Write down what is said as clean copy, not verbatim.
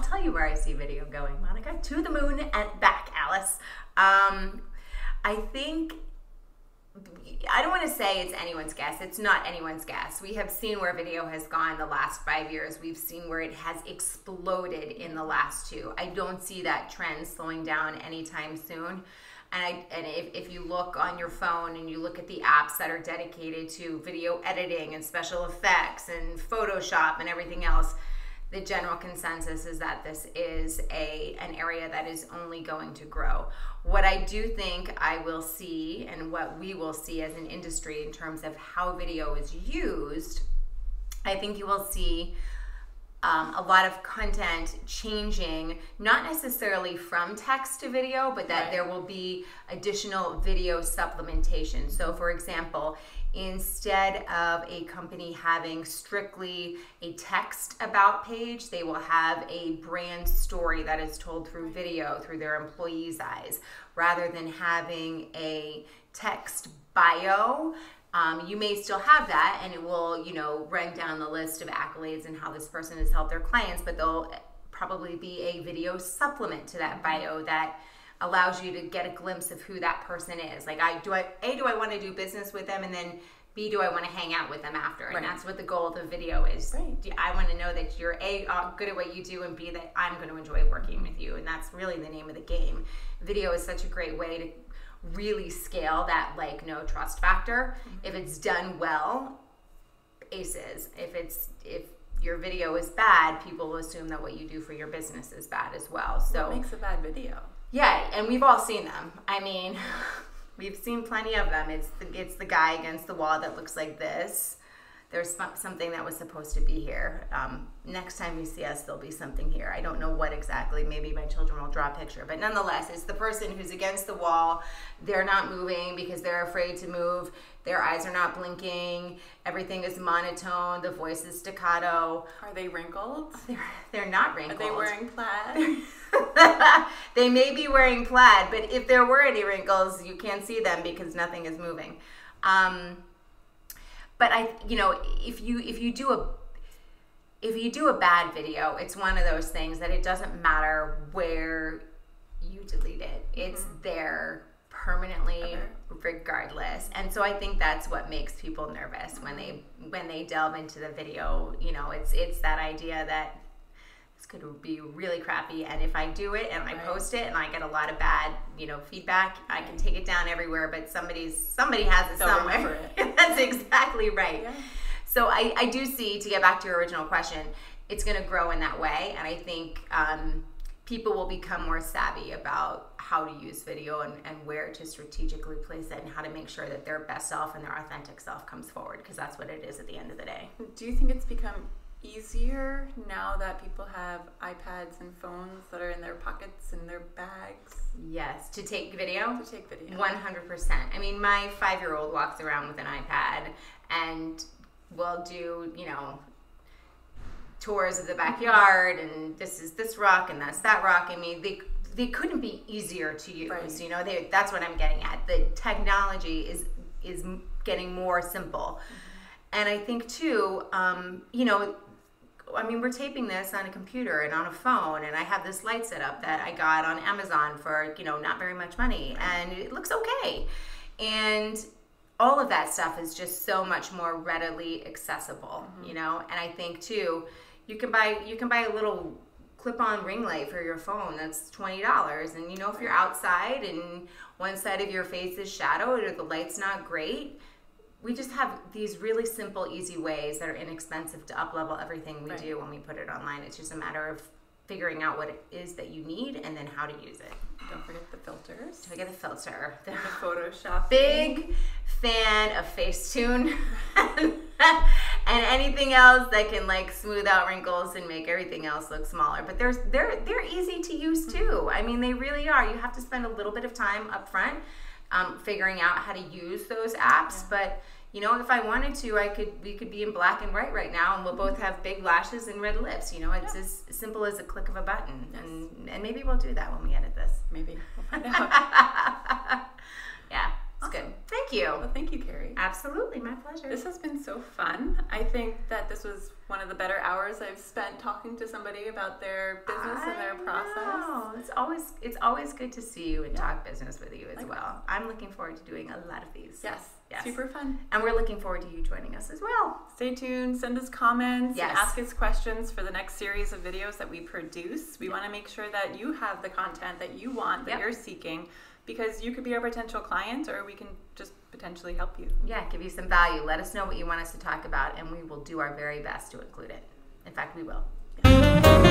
I'll tell you where I see video going, Monica. To the moon and back, Alice. I think, I don't want to say it's anyone's guess. It's not anyone's guess. We have seen where video has gone the last 5 years. We've seen where it has exploded in the last 2. I don't see that trend slowing down anytime soon. And if you look on your phone and you look at the apps that are dedicated to video editing and special effects and Photoshop and everything else, the general consensus is that this is an area that is only going to grow. What I do think I will see, and what we will see as an industry in terms of how video is used, I think you will see a lot of content changing, not necessarily from text to video, but that there will be additional video supplementation. So for example, instead of a company having strictly a text about page, they will have a brand story that is told through video, through their employees' eyes, rather than having a text bio. You may still have that, and it will, you know, run down the list of accolades and how this person has helped their clients, but there'll probably be a video supplement to that bio that allows you to get a glimpse of who that person is. Like, do I want to do business with them, and then B, do I want to hang out with them after? And that's what the goal of the video is. I want to know that you're A, good at what you do, and B, that I'm going to enjoy working with you. And that's really the name of the game. Video is such a great way to really scale that like no trust factor. If it's done well, aces. If your video is bad, people will assume that what you do for your business is bad as well. So what makes a bad video? Yeah, and we've all seen them. I mean, we've seen plenty of them. It's the guy against the wall that looks like this. There's something that was supposed to be here. Next time you see us, there'll be something here. I don't know what exactly. Maybe my children will draw a picture. But nonetheless, it's the person who's against the wall. They're not moving because they're afraid to move. Their eyes are not blinking. Everything is monotone. The voice is staccato. Are they wrinkled? They're not wrinkled. Are they wearing plaid? They may be wearing plaid, but if there were any wrinkles, you can't see them because nothing is moving. But if you do a bad video, it's one of those things that it doesn't matter where you delete it. It's there permanently, regardless. And so I think that's what makes people nervous when they delve into the video. You know, it's that idea that this could be really crappy, and if I do it and I post it and I get a lot of bad, feedback, I can take it down everywhere, but somebody has it somewhere. That's exactly right. Yeah. So I do see, to get back to your original question, it's going to grow in that way, and I think people will become more savvy about how to use video and where to strategically place it, and how to make sure that their best self and their authentic self comes forward, because that's what it is at the end of the day. Do you think it's become easier now that people have iPads and phones that are in their pockets and their bags? Yes, to take video? To take video. 100%. I mean, my 5-year-old walks around with an iPad and will do, tours of the backyard, and this is this rock and that's that rock. I mean, they couldn't be easier to use. Right. That's what I'm getting at. The technology is getting more simple. And I think too, we're taping this on a computer and on a phone, and I have this light set up that I got on Amazon for, not very much money, and it looks okay. And all of that stuff is just so much more readily accessible, and I think too, you can buy a little clip-on ring light for your phone that's $20, and if you're outside and one side of your face is shadowed or the light's not great, we just have these really simple, easy ways that are inexpensive to up-level everything we do when we put it online. It's just a matter of figuring out what it is that you need and then how to use it. Don't forget the filters. Don't forget the filter. The Photoshop. Big fan of Facetune and anything else that can smooth out wrinkles and make everything else look smaller. But they're easy to use too. I mean, they really are. You have to spend a little bit of time up front figuring out how to use those apps, but if I wanted to, we could be in black and white right now, and we'll both have big lashes and red lips. It's as simple as a click of a button, and maybe we'll do that when we edit this. Maybe we'll find out. Yeah. It's Awesome. good. Thank you. Well, thank you, Kerry. Absolutely, my pleasure. This has been so fun. I think that this was one of the better hours I've spent talking to somebody about their business and their process. It's always good to see you and talk business with you as well. I'm looking forward to doing a lot of these. Yes. Super fun. And we're looking forward to you joining us as well. Stay tuned. Send us comments. Yes. And ask us questions for the next series of videos that we produce. We want to make sure that you have the content that you want, that you're seeking, because you could be our potential client, or we can just potentially help you. Yeah, give you some value. Let us know what you want us to talk about, and we will do our very best to include it. In fact, we will.